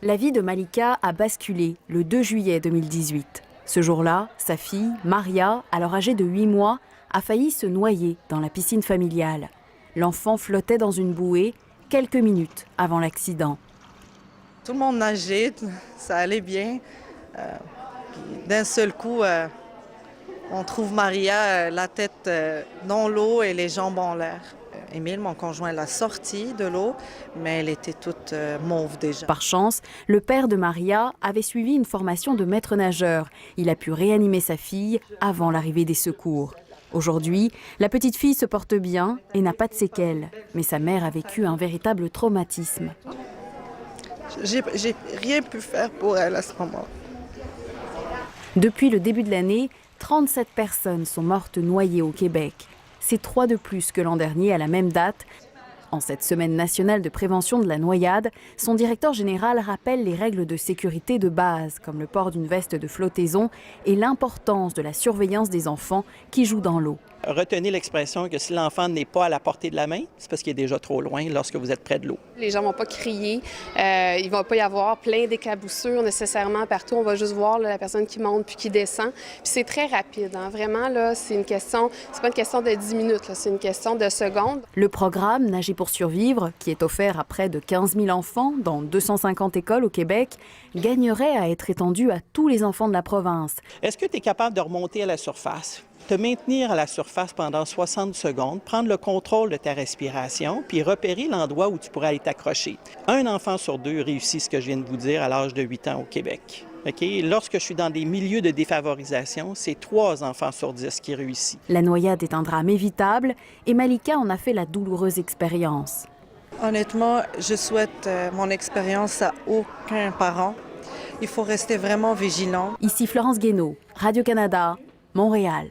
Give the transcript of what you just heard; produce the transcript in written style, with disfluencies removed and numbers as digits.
La vie de Malika a basculé le 2 juillet 2018. Ce jour-là, sa fille, Maria, alors âgée de 8 mois, a failli se noyer dans la piscine familiale. L'enfant flottait dans une bouée quelques minutes avant l'accident. Tout le monde nageait, ça allait bien. D'un seul coup, on trouve Maria, la tête dans l'eau et les jambes en l'air. Émile, mon conjoint, l'a sortie de l'eau, mais elle était toute mauve déjà. Par chance, le père de Maria avait suivi une formation de maître nageur. Il a pu réanimer sa fille avant l'arrivée des secours. Aujourd'hui, la petite fille se porte bien et n'a pas de séquelles. Mais sa mère a vécu un véritable traumatisme. J'ai rien pu faire pour elle à ce moment. Depuis le début de l'année, 37 personnes sont mortes noyées au Québec. C'est 3 de plus que l'an dernier à la même date. En cette semaine nationale de prévention de la noyade, son directeur général rappelle les règles de sécurité de base, comme le port d'une veste de flottaison et l'importance de la surveillance des enfants qui jouent dans l'eau. Retenez l'expression que si l'enfant n'est pas à la portée de la main, c'est parce qu'il est déjà trop loin lorsque vous êtes près de l'eau. Les gens ne vont pas crier, il ne va pas y avoir plein d'éclaboussures nécessairement partout. On va juste voir la personne qui monte puis qui descend. Puis c'est très rapide, hein. Vraiment, là, c'est pas une question de 10 minutes, c'est une question de secondes. Le programme Nager pour survivre, qui est offert à près de 15 000 enfants dans 250 écoles au Québec, gagnerait à être étendu à tous les enfants de la province. Est-ce que tu es capable de remonter à la surface? Te maintenir à la surface pendant 60 secondes, prendre le contrôle de ta respiration, puis repérer l'endroit où tu pourrais aller t'accrocher. Un enfant sur 2 réussit ce que je viens de vous dire à l'âge de 8 ans au Québec. Okay? Lorsque je suis dans des milieux de défavorisation, c'est 3 enfants sur 10 qui réussissent. La noyade est un drame évitable et Malika en a fait la douloureuse expérience. Honnêtement, je souhaite mon expérience à aucun parent. Il faut rester vraiment vigilant. Ici Florence Guénaud, Radio-Canada, Montréal.